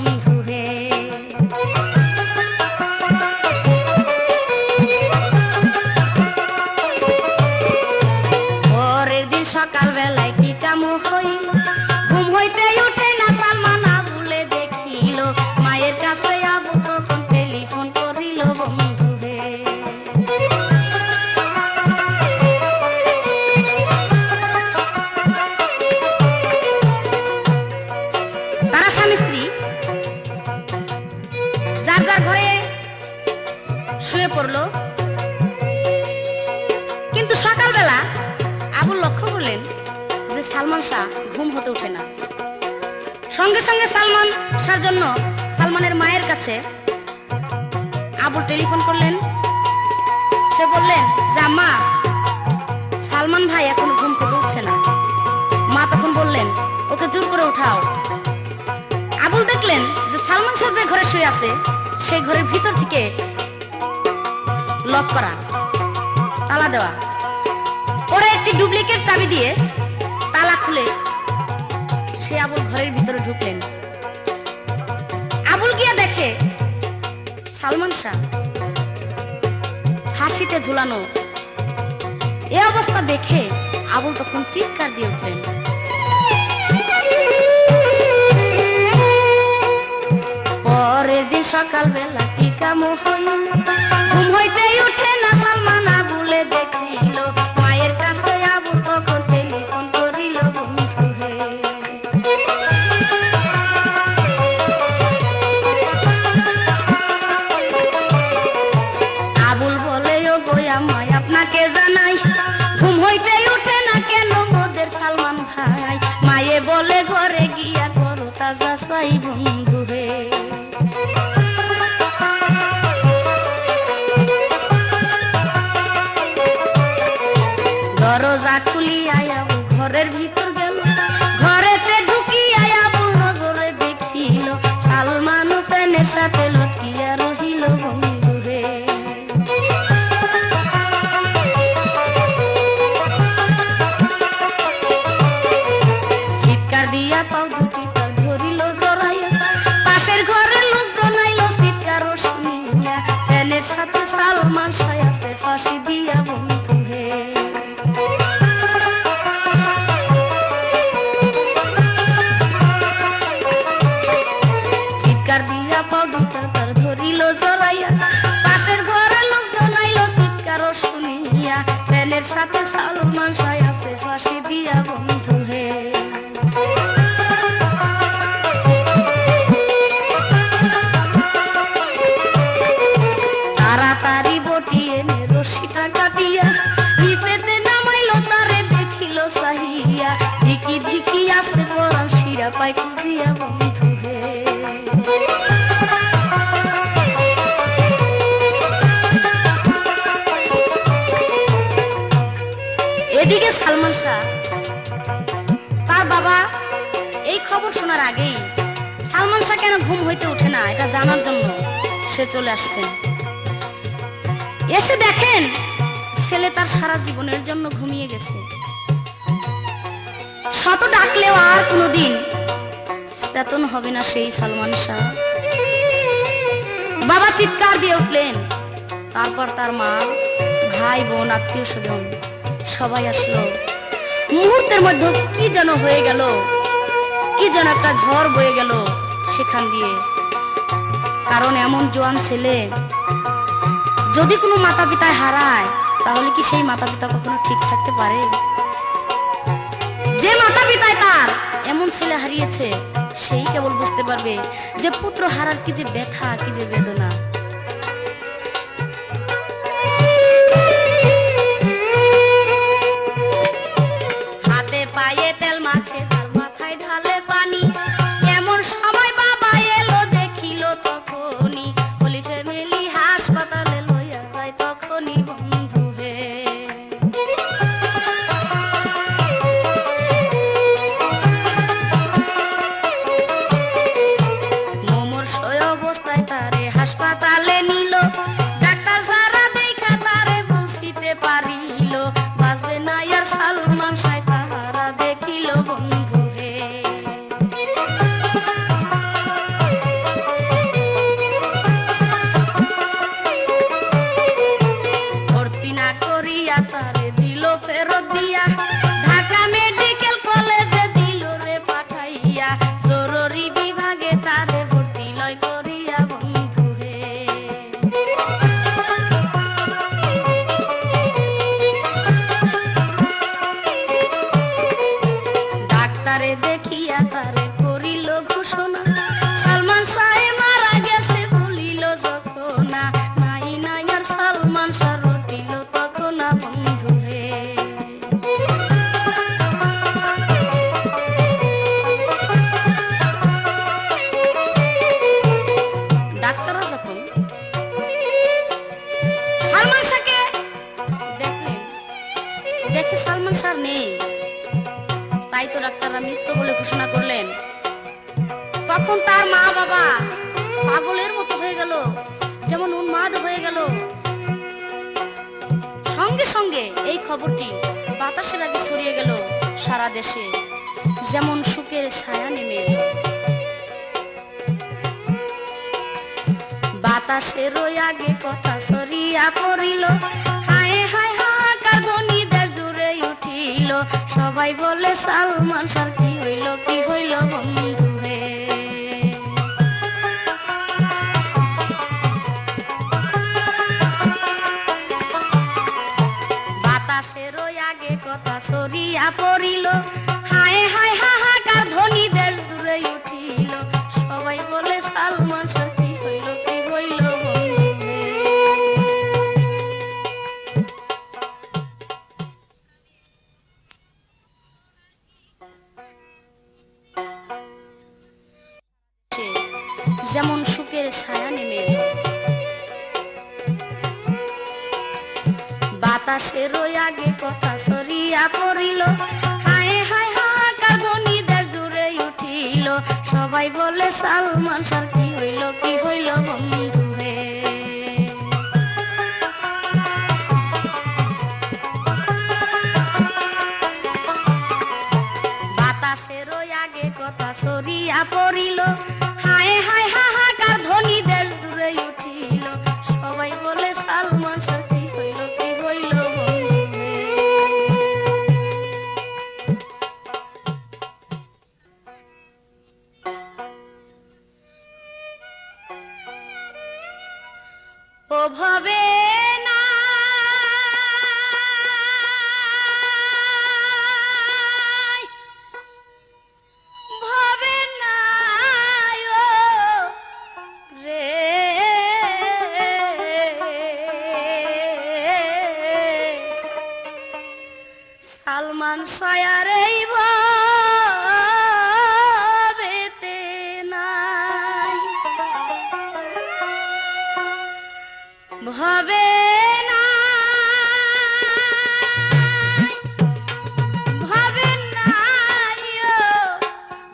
বন্ধু হে। পরের দিন সকাল বেলায় কি কামু হইল, ঘুম হইতে উঠে না সালমান আবুলে দেখিল, মায়ের কাছে আবু তখন টেলিফোন করিল বন্ধু হে। তারা স্বামী স্ত্রী যার যার ঘরে শুয়ে পড়লো, কিন্তু সকালবেলা আবুল লক্ষ্য করলেন যে সালমান শাহ ঘুম হতে উঠে না। সঙ্গে সঙ্গে সালমান শাহর জন্য সালমানের মায়ের কাছে আবুল টেলিফোন করলেন। সে বললেন যে আম্মা, সালমান ভাই এখন ঘুম থেকে উঠছে না। মা তখন বললেন ওকে জোর করে উঠাও। আবুল দেখলেন যে সালমান শাহ যে ঘরে শুয়ে আছে সেই ঘরের ভিতর থেকে লক করা, তালা দেওয়া। ওরা একটি ডুপ্লিকেট চাবি দিয়ে তালা খুলে সে আবুল ঘরের ভিতরে ঢুকলেন। আবুল গিয়া দেখে সালমান শাহ হাসিতে ঝুলানো। এ অবস্থা দেখে আবুল তখন চিৎকার দিয়ে উঠলেন। পরের দিন সকাল বেলা কি কামু হইল, ঘুম হইতে উঠে না সালমান আবুলে দেখিল, মায়ের কাছে আবু তখন টেলিফোন করিল বন্ধু হে। আবুল বলে ও গো আমায় আপনাকে জানাই, ঘুম হইতে উঠে না কেন মোদের সালমান ভাই, মায়ে বলে ঘরে গিয়া করো তাজা সাই বন্ধু হে। দরজা খুলিয়া আবুল ঘরের ভিতর গেল, ঘরেতে ঢুকিয়া আবুল নজরে দেখিল সালমান ফ্যানের সাথে লটকিয়া রহিল বন্ধু হে। চিৎকার দিয়া পাও দুটি তার ধরিল জড়াইয়া, পাশের ঘরের লোকজন আইল চিৎকার শুনিয়া, ফ্যানের সাথে সালমান শাহ আছে ফাঁসি দিয়া বন্ধু হে। পাশের ঘরের লোকজন আইল চিৎকার শুনিয়া, ফ্যানের সাথে সালমান শাহ আছে ফাঁসি দিয়া বন্ধু হে। তাড়াতাড়ি বটি এনে রশিটা কাটিয়া নিচেতে নামাইল, তারে দেখিল সাহিয়া, ধিকি ধিকি আছে পরান শিরা পায় খুঁজিয়া বন্ধু হে। এদিকে সালমান শাহ তার বাবা এই খবর শোনার আগেই সালমান শাহ কেন ঘুম হইতে উঠে না এটা জানার জন্য সে চলে আসছেন। এসে দেখেন ছেলে তার সারা জীবনের জন্য ঘুমিয়ে গেছে। শত ডাকলেও আর কোনোদিন চেতন হবে না সেই সালমান শাহ। বাবা চিৎকার দিয়ে উঠলেন। তারপর তার মা, ভাই, বোন, আত্মীয় স্বজন সবাই আসলো। মুহূর্তের মধ্যে কি যেন হয়ে গেল, কি যেন একটা ঝড় বয়ে গেল সেখান দিয়ে। কারণ এমন জোয়ান ছেলে যদি কোনো মাতা পিতায় হারায়, তাহলে কি সেই মাতা পিতা কখনো ঠিক থাকতে পারে? যে মাতা পিতায় তার এমন ছেলে হারিয়েছে, সেই কেবল বুঝতে পারবে যে পুত্র হারার কি যে ব্যথা, কি যে বেদনা। হাতে পায়ে তেল মাখে, তার মাথায় ঢালে পানি, এমন সময় বাবা এলো দেখিল তখনই, হলি ফ্যামিলি হাসপাতালে লইয়া যায় তখনই বন্ধু হে। মোমর সয় অবস্থায় তারে হাসপাতাল ডাক্তাররা মৃত্যু বলে ঘোষণা করলেন, তখন তার মা বাবা পাগলের মতো হয়ে গেল, যেমন উন্মাদ হয়ে গেল। সঙ্গে সঙ্গে এই খবরটি বাতাসের আগে ছড়িয়ে গেল সারা দেশে, যেমন সুখের ছায়া নেমে এলো। বাতাসের আগে কথা ছড়িয়া পড়িল, হায় হায় হাহাকার ধ্বনি দেশ জুড়ে উঠিল। সবাই বলে সালমান শাহ কি হইল, কি হইল বন্ধু হে। বাতাসের আগে কথা ছড়িয়া পড়িল, হায় হায় হাহাকার ধ্বনি দেশ জুড়ে উঠিল। সবাই বলে সালমান শাহ কি হইল, কি হইল বন্ধু হে। যেমন সুখের ছায়া নেমে এলো। বাতাসের আগে কথা ছড়িয়া পড়িল, হায় হায় হাহাকার ধ্বনি দেশ জুড়ে উঠিল। সবাই বলে সালমান শাহ কি হইল, কি হইল বন্ধু হে। বাতাসের আগে কথা ছড়িয়া পড়িল, হায় হায় হাহাকার ধ্বনি দেশ জুড়ে উঠিল। সবাই বলে সালমান শাহ কি হইল, কি হইল বন্ধু হে। ও ভবে না ভবে না ও রে, সালমান শাহর এই ভবেতে নাই। ভবে না ভবে নাই ও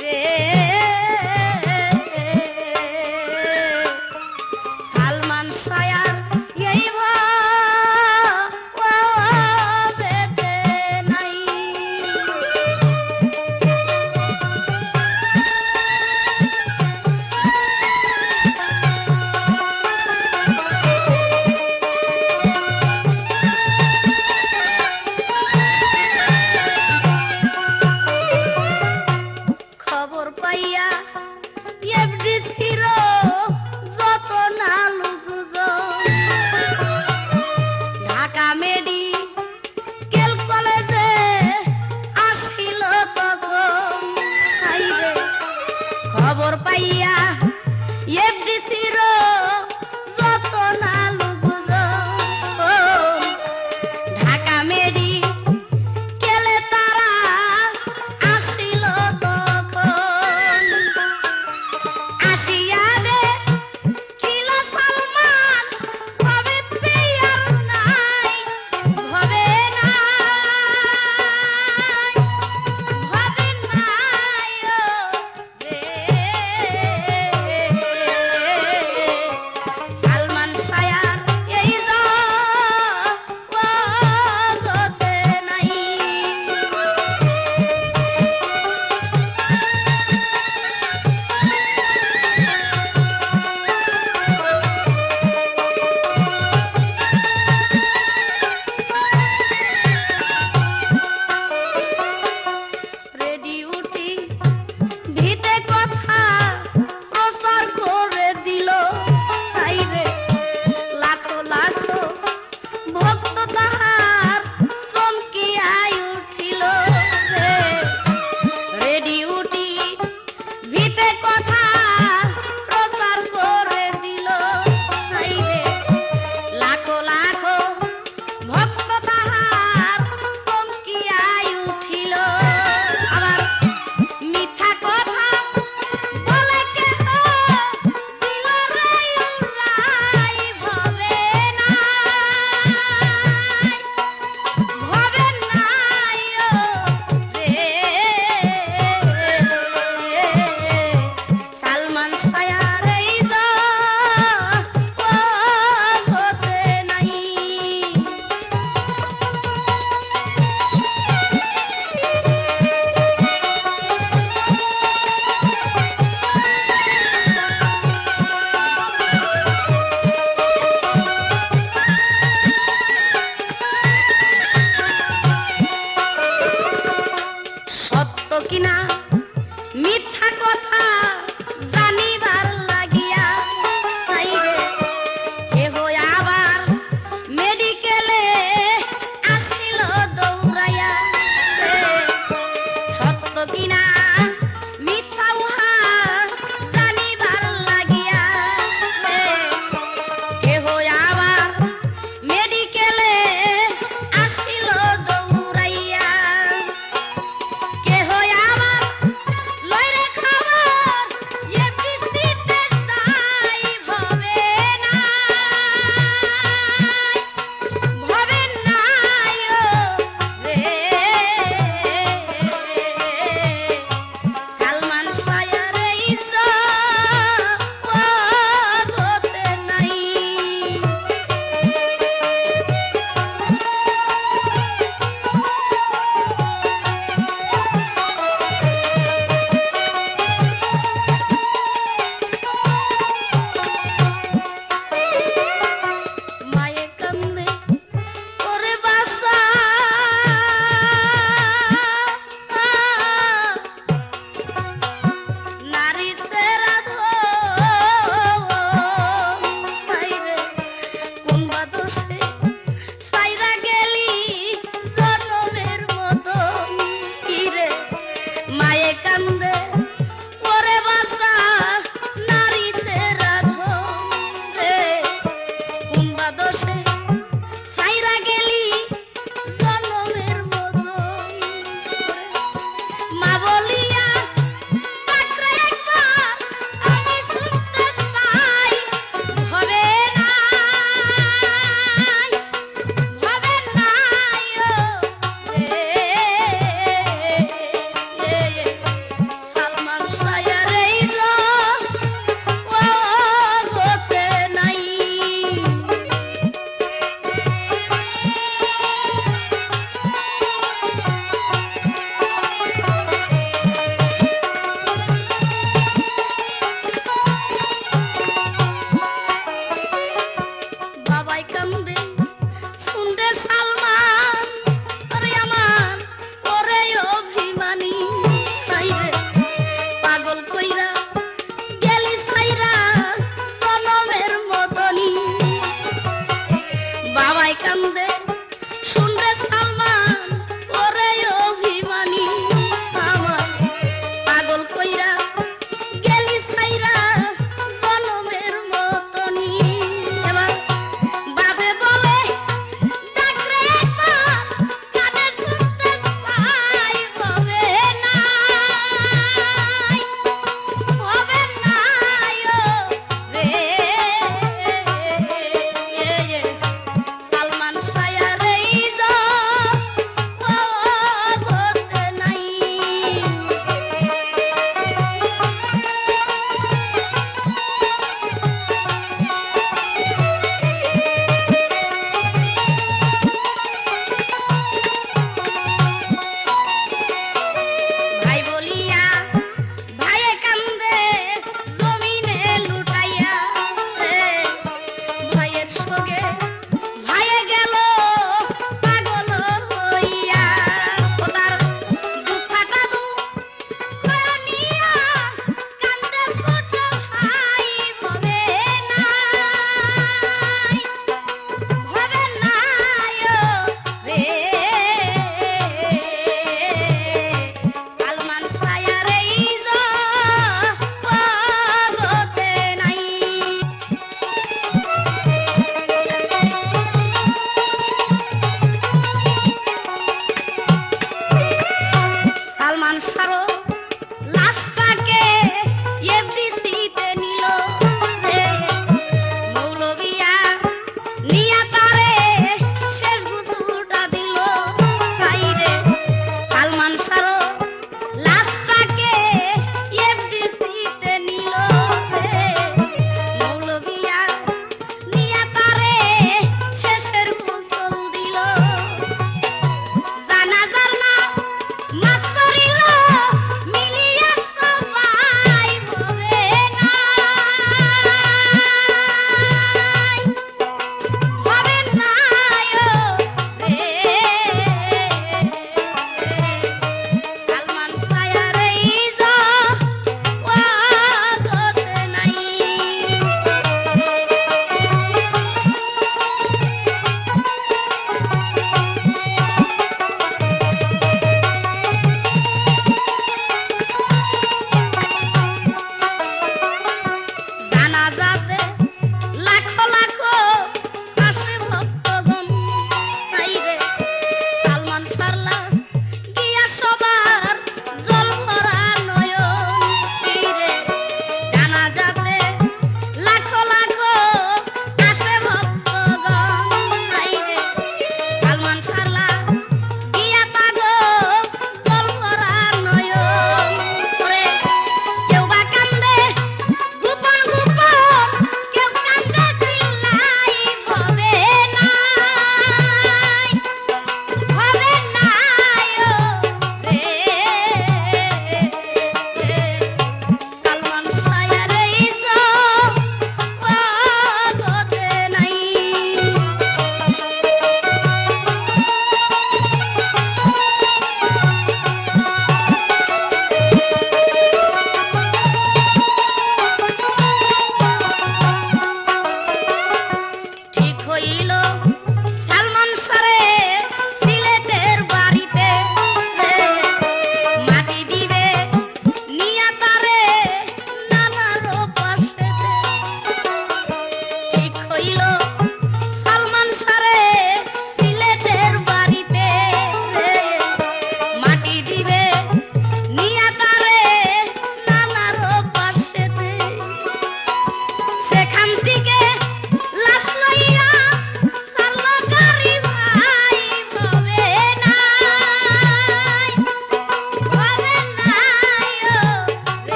রে, সালমান শাহর এই ভবেতে নাই। খবর পাইয়া এফডিসির যত নালুগুজন, ঢাকা মেডিকেল কলেজে আসিল তখন। হাইরে খবর পাইয়া এফডিসির যত নালুগুজন, ঢাকা মেডিকেলে তারা আসিল তখন। আসিয়া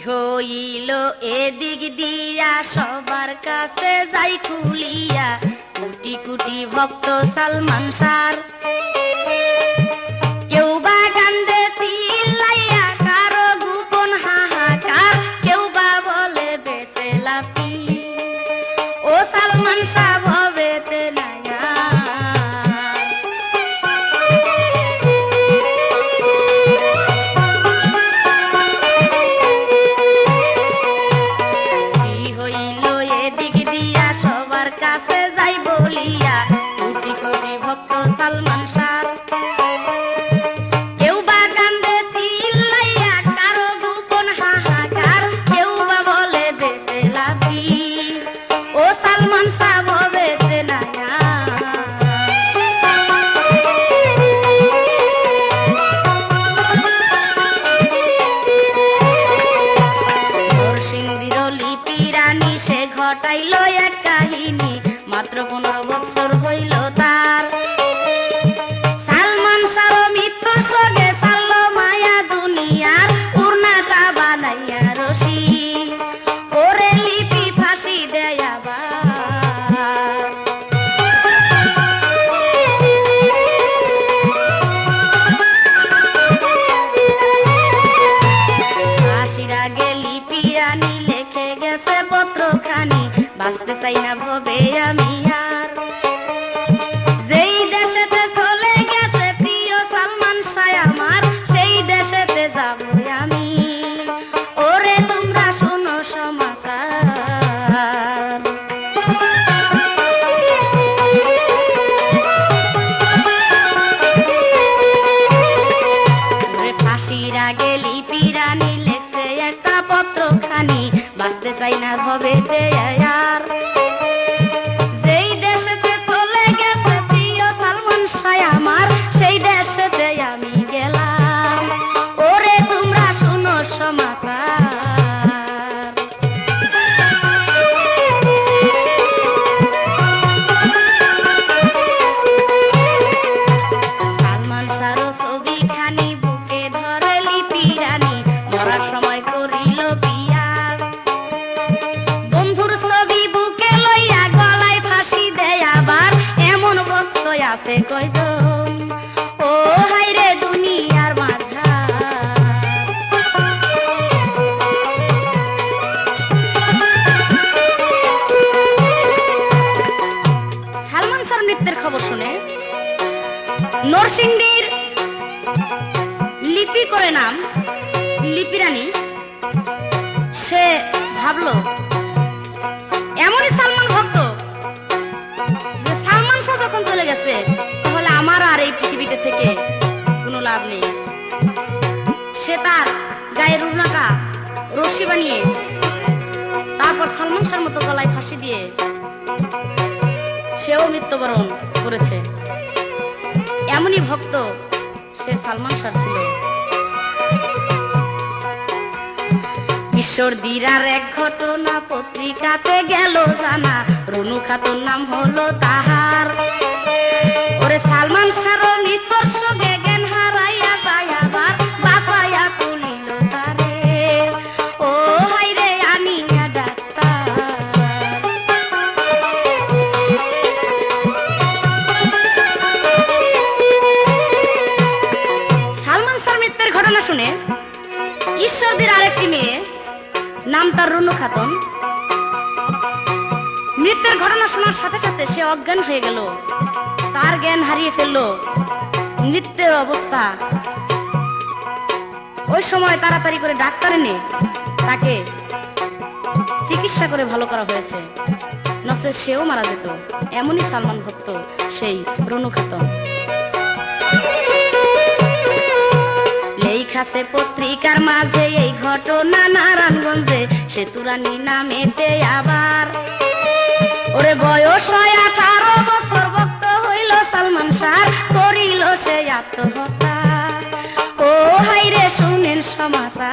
হইল এদিক দিয়া সবার কাছে যাই খুলিয়া কোটি কোটি ভক্ত সালমান শাহর কেউ বা কান্দে চিল্লাইয়া কারো গোপন হাহাকার কেউ বা বলে বেঁচে লাপি ও সালমান শাহ ভবেতে নায়া কাছে যাই বলিয়া কোটি কোটি ভক্ত সালমান শাহ কেউ বা কান্দে চিল্লাইয়া কারো গোপন হাহাকার কেউ বা বলে বেঁচে লাভি ও সালমান শাহ ভবেতে নায়া নরসিংদীর লিপি রানী সে ঘটাইল এক কাহিনী মাত্র 15 বছর হইল তার সালমান শাহ মৃত্যুর সঙ্গে সারল মায়া দুনিয়ার পূর্ণাটা বানাইয়া রশি ওরে লিপি ফাঁসি দেয় আবার ফাঁসির আগে লিপি রানী লেখে গেছে পত্রখানি বাঁচতে চাই না ভবে আমি আর যেই দেশেতে চলে গেছে প্রিয় সালমান শাহ আমার সেই দেশেতে যাব আমি ওরে তোমরা শোনো সমাচার ফাঁসির আগে লিপি রানী লেখছে একটা পত্রখানি বাঁচতে চাই না ভবেতে আর যেই দেশেতে চলে গেছে প্রিয় সালমান শাহ আমার সেই দেশেতে আমি গেলাম ওরে তোমরা শুনো সমাচার সালমান শাহর ছবিখানি বুকে ধরে লিপি রানী মরার সময় করিল বিয়া বন্ধুর ছবি বুকে লইয়া গলায় ফাঁসি দেয় আবার এমন ভক্ত আছে কয়জন ও হায়রে দুনিয়ার মাঝার সালমান শাহর মৃত্যুর খবর শুনে নরসিংদীর লিপি করে নাম লিপি রানী সে ভাবলো এমনই সালমান ভক্ত যে সালমান শাহ যখন চলে গেছে তাহলে আমার আর এই পৃথিবীতে থেকে কোনো লাভ নেই সে তার গায়ের রুনাটা রশি বানিয়ে তারপর সালমান শাহর মতো গলায় ফাঁসি দিয়ে সেও মৃত্যুবরণ করেছে এমনই ভক্ত সে সালমান শাহ ছিল ঈশ্বর দিরার এক ঘটনা পত্রিকাতে গেল জানা রনু খাতুন নাম হলো তাহার ওরে সালমান শাহর মৃত্যুর সঙ্গে জ্ঞান হারাইয়া যায় আবার বাঁচাইয়া তুলিল তারে ও হায়রে আনিয়া ডাক্তার সালমান শাহর মৃত্যুর ঘটনা শুনে ঈশ্বরদীর আরেকটি মেয়ে নাম তার রনু খাতুন মৃত্যুর ঘটনা শোনার সাথে সাথে সে অজ্ঞান হয়ে গেল তার জ্ঞান হারিয়ে ফেললো মৃত্যুর অবস্থা ওই সময় তাড়াতাড়ি করে ডাক্তার এনে তাকে চিকিৎসা করে ভালো করা হয়েছে নচে সেও মারা যেত এমনই সালমান ভক্ত সেই রনু খাতুন লেখাছে পত্রিকার মাঝে এই ঘটনা নারায়ণগঞ্জে সেতুরানী নামেতে আবার ওরে বয়স 18 বছর ভক্ত হইল সালমান শাহ করিল সে আত্মহত্যা ও হায়রে শুনেন সমাচার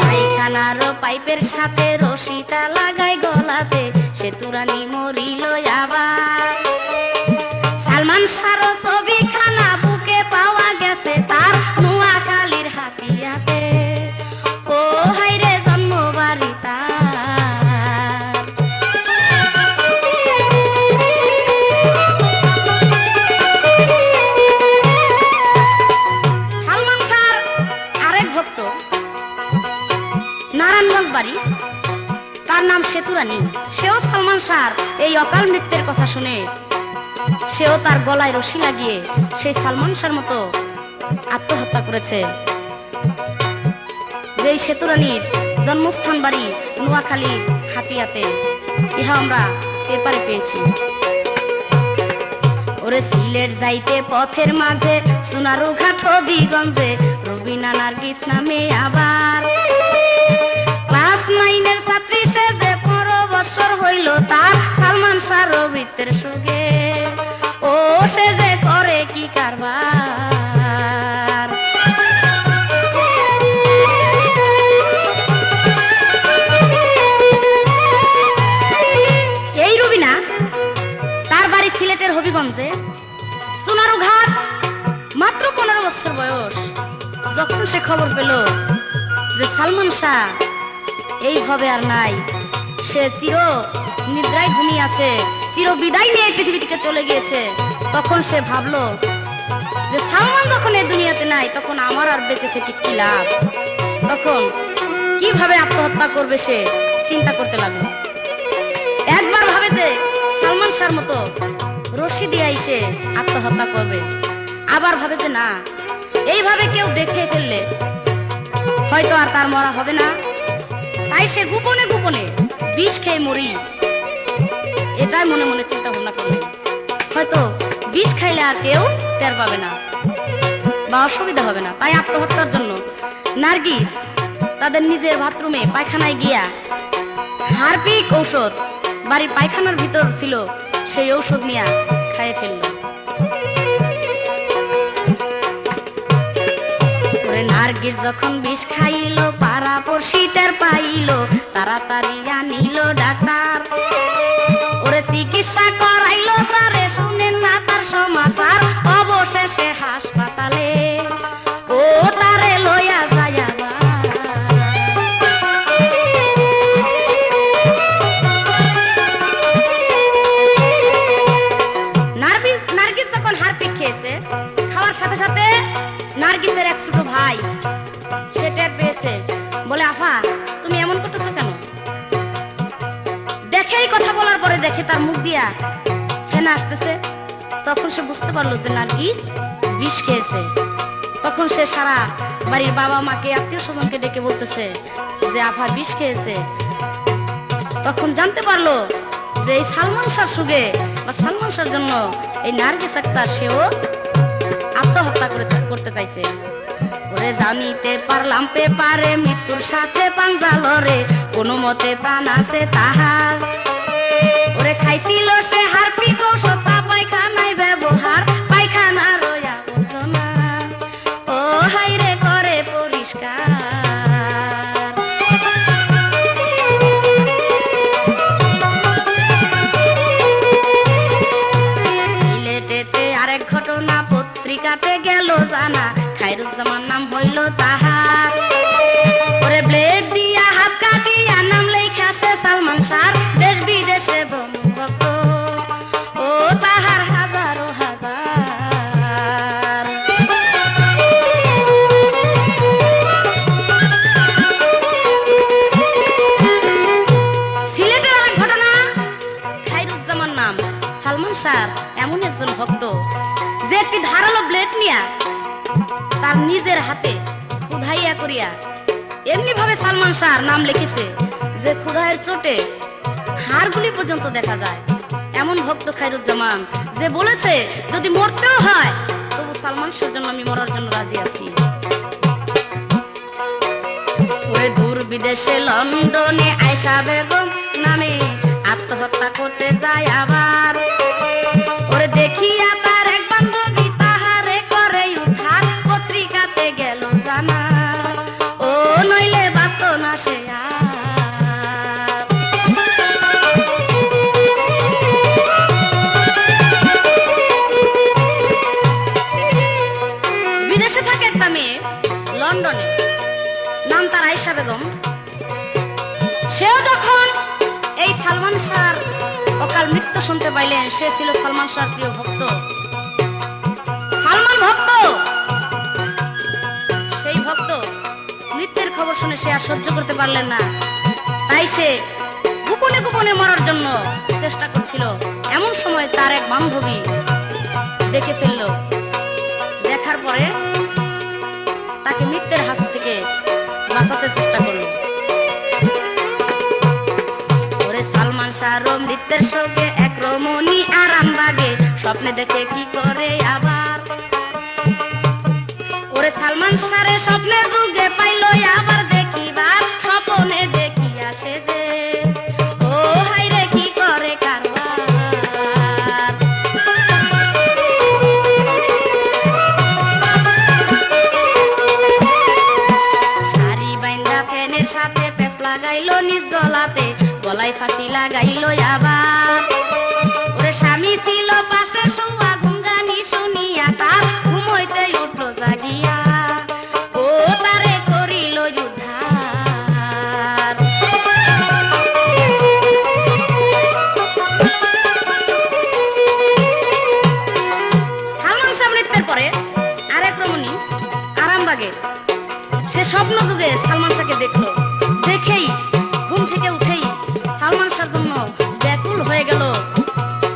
পায়খানার পাইপের সাথে রশিটা লাগাই গলাতে সেতুরানী মরিল আবার সালমান শাহর ছবিখানা বুকে পাওয়া গেছে তার নোয়াখালীর হাতিয়াতে। ও হাইরে জন্মবাড়ি তার। সালমান শাহর আরেক ভক্ত নারায়ণগঞ্জ বাড়ি, তার নাম সেতুরানী। সেও সালমান শাহর এই অকাল মৃত্যুর কথা শুনে সেও তার গলায় রশি লাগিয়ে সেই সালমান শাহর মতো আত্মহত্যা করেছে। যেই সেতুরানীর জন্মস্থান বাড়ি নোয়াখালীর হাতিয়াতে, ইহা আমরা পেপারে পেয়েছি। ওরে সিলেট যাইতে পথের মাঝে সোনারু ঘাট হবিগঞ্জে রবিনা নার্গিস নামে আবার ক্লাস 9 ছাত্রী সে যে 15 বছর হইল তার সালমান শাহর বৃত্তের সুগে। ও সে যে করে কি কারবার। এই রুবিনা তার বাড়ি সিলেটের হবিগঞ্জে সোনারু ঘাট। মাত্র 15 বছর বয়স। যখন সে খবর পেল যে সালমান শাহ এইভাবে আর নাই, সে চির নিদ্রায় ঘুমিয়ে আছে, চির বিদায় নিয়ে পৃথিবী থেকে চলে গিয়েছে, তখন সে ভাবলো যে সালমান যখন এই দুনিয়াতে নাই তখন আমার আর বেঁচে থেকে কি লাভ। তখন কিভাবে আত্মহত্যা করবে সে চিন্তা করতে লাগলো। একবার ভাবে যে সালমান শাহর মতো রশি দিয়ে সে আত্মহত্যা করবে, আবার ভাবে যে না, এইভাবে কেউ দেখে ফেললে হয়তো আর তার মরা হবে না, তাই সে গোপনে গোপনে বিষ খেয়ে মরি, এটাই মনে মনে চিন্তা ভাবনা করলেন। হয়তো বিষ খাইলে আর কেউ টের পাবে না বা অসুবিধা হবে না। তাই আত্মহত্যার জন্য নার্গিস তাদের নিজের বাথরুমে পায়খানায় গিয়া হারপিক ঔষধ বাড়ির পায়খানার ভিতর ছিল, সেই ঔষধ নিয়ে খাইয়ে ফেলল। নার্গিস যখন বিষ খাইল পাড়া পড়শি টের পাইল, তাড়াতাড়ি আনিল ডাক্তার। ওরে চিকিৎসা করাইল তারে, শুনেন না তার সমাচার। অবশেষে হাসপাতালে ও তারে লইয়া যায়। নার্গিস যখন হারপিক খেয়েছে, খাওয়ার সাথে সাথে নার্গিসের এক ছোট ভাই সে টের পেয়েছে, বলে আফা তুমি এমন করতেছো কেন? দেখে এই কথা বলার পরে দেখে তার মুখ দিয়া ফেনা আসতেছে। তখন সে বুঝতে পারলো যে নার্গিস বিষ খেয়েছে। তখন সে সারা বাড়ির বাবা মাকে আত্মীয় স্বজনকে ডেকে বলতেছে যে আফা বিষ খেয়েছে। তখন জানতে পারলো যে এই সালমান শাহর সুগে বা সালমান শাহর জন্য এই নার্গিস আক্তার সেও আত্মহত্যা করতে চাইছে। ওরে জানিতে পারলাম পেপারে মৃত্যুর সাথে পাঞ্জালরে, কোনো মতে প্রাণ আছে তাহার। ওরে খাইছিল সে হারপিক ঔষধ, পায়খানায় ব্যবহার, পায়খানা রয়া বুঝনা ও হাইরে করে পরিষ্কার। সিলেটেতে আরেক ঘটনা পত্রিকাতে গেল জানা, খায়রুজ্জামান নাম হইল তাহার। ওরে ব্লেড দিয়া হাত কাটিয়া নাম লেখাছে সালমান শাহর, দেশ বিদেশে ভক্ত ও তাহার হাজারো হাজার। সিলেটের আরেক ঘটনা, খায়রুজ্জামান নাম সালমান শাহর এমন একজন ভক্ত যে একটি ধারালো ব্লেড নিয়া তার নিজের হাতে খুদাইয়া করিয়া এমনি ভাবে সালমান শাহর নাম লিখেছে যে খুদাইয়ের চোটে হাড়গুলি পর্যন্ত দেখা যায়। এমন ভক্ত খায়রুজ্জামান যে বলেছে যদি মরতেও হয় তবু সালমান শাহর জন্য আমি মরার জন্য রাজি আছি। ওরে দূর বিদেশে লন্ডনে আয়েশা বেগম নামে আত্মহত্যা করতে যায় আবার। ওরে দেখিয়া তার এক বান্ধবী তাহারে করে উদ্ধার, পত্রিকাতে গেল জানা ও নইলে বাঁচত না সে আর। সালমান শাহর অকাল মৃত্যু শুনতে পাইলেন, সে ছিল সালমান শাহর প্রিয় ভক্ত। সালমান ভক্ত, সেই ভক্ত মৃত্যুর খবর শুনে সে আর সহ্য করতে পারলেন না, তাই সে গোপনে গোপনে মরার জন্য চেষ্টা করছিল। এমন সময় তার এক বান্ধবী দেখে ফেলল, দেখার পরে তাকে মৃত্যুর হাত থেকে বাঁচাতে চেষ্টা করলো। ওরে সালমান শাহর মৃত্যুর শোকে এক রমণী আরামবাগে স্বপ্নে দেখে কি করে আবার। ওরে সালমান শাহরে স্বপ্নে যুগে পাইল আবার দেখিবার, স্বপ্নে দেখি আসে যে ও হাইরে কি করে কারবার। শাড়ি বাইন্দা ফ্যানের সাথে পেঁচ লাগাইলো নিজ গলাতে, গলায় ফাঁসি লাগাইলো আবার। ওরে স্বামী ছিল পাশে শোয়া, গুঙ্গানি শুনিয়া তার ঘুম হইতে উঠলো জাগিয়া, ও তারে করিল উদ্ধার। সালমান শাহ মৃত্যুর পরে আরেক রমণী আরামবাগে সে স্বপ্ন যুগে সালমান শাহকে দেখলো, দেখেই ঘুম থেকে উঠেই সালমান শাহর জন্য ব্যাকুল হয়ে গেল।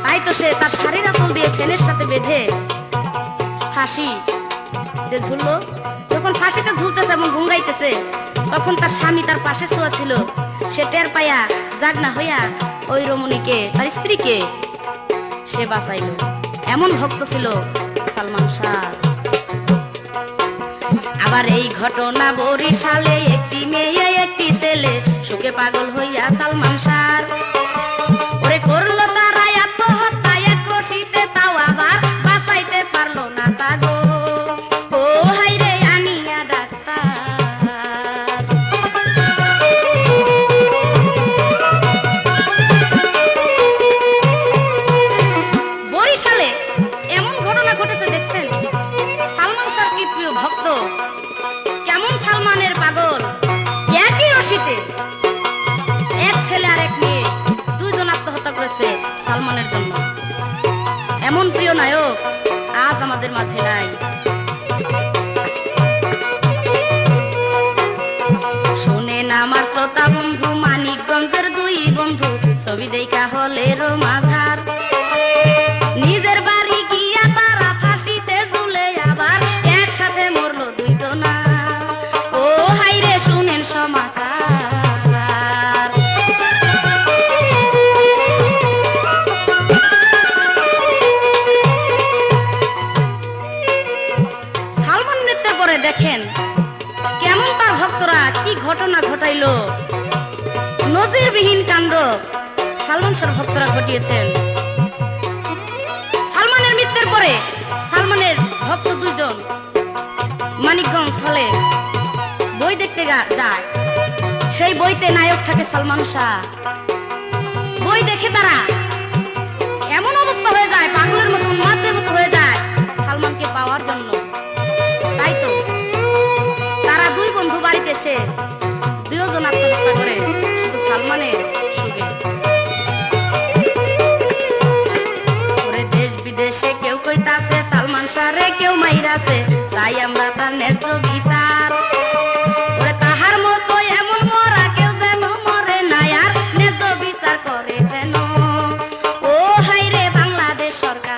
তাই তো সে তার শাড়ির আঁচল দিয়ে ফ্যানের সাথে বেঁধে ফাঁসি ঝুললো। যখন ফাঁসিতে ঝুলতেছে এবং গুঙ্গাইতেছে, তখন তার স্বামী তার পাশে শোয়া ছিল। সে টের পাইয়া জাগনা হইয়া ওই রমণীকে, তার স্ত্রীকে সে বাঁচাইল। এমন ভক্ত ছিল সালমান শাহ। আবার এই ঘটনা বরিশালে একটি মেয়ে একটি ছেলে শোকে পাগল হইয়া সালমান শাহ ওরে করলো তারা আত্মহত্যা এক রশিতে, তাও আবার বাঁচাইতে পারলো না তাগো, ও হাইরে আনিয়া ডাক্তার। বরিশালে এমন ঘটনা ঘটেছে দেখছেন। সালমান শাহ কি প্রিয় ভক্ত, কেমন সালমানের পাগল। একই রশিতে এক ছেলে আর এক মেয়ে দুইজন আত্মহত্যা করেছে সালমানের জন্য। এমন প্রিয় নায়ক আজ আমাদের মাঝে নাই। শুনেন আমার শ্রোতা বন্ধু, মানিকগঞ্জের দুই বন্ধু ছবি দেখা হলের মাঝার, নিজের বাড়ি গিয়া তারা ফাঁসিতে ঝুলে আবার একসাথে মরলো দুইজনা, ও হাইরে শুনেন সমাচার। সালমান মৃত্যুর পরে দেখেন কেমন তার ভক্তরা কি ঘটনা ঘটাইলো। নজিরবিহীন কাণ্ড সালমান শাহর ভক্তরা ঘটিয়েছেন। সালমানের মৃত্যুর পরে সালমানের ভক্ত দুইজন মানিকগঞ্জ হলে বই দেখতে যায়। সেই বইতে নায়ক থাকে সালমান শাহ। বই দেখে তারা এমন অবস্থা হয়ে যায়, পাগলের মতো উন্মাদের মতো হয়ে যায় সালমানকে পাওয়ার জন্য। তাই তো তারা দুই বন্ধু বাড়িতে এসে দুজন আত্মহত্যা করে শুধু সালমানের সুখে। ওরে দেশ বিদেশে কেউ কইতাছে সালমান শাহরে কেউ মাইরাছে, চাই আমরা তার ন্যায্য বিচার। ওরে তাহার মতো এমন মরা কেউ যেন মরে না, আর ন্যায্য বিচার করে যেন, ও হাইরে বাংলাদেশ সরকার।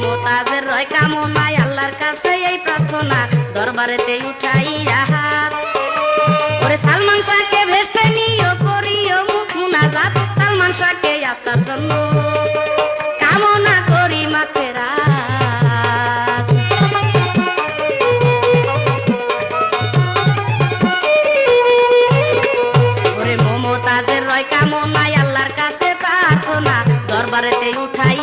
মমতাজের রয় কামনায় আল্লাহর কাছে এই প্রার্থনা, দরবারেতে উঠাই হাত। ওরে সালমান শাহকে ভেস্তে নিও করিও মুনাজাত, সালমান শাহকে আত্মার জন্য কামনা করি মাথে রাত। ওরে মমতাজের রয় কামনায় আল্লাহর কাছে প্রার্থনা, দরবারেতে উঠাই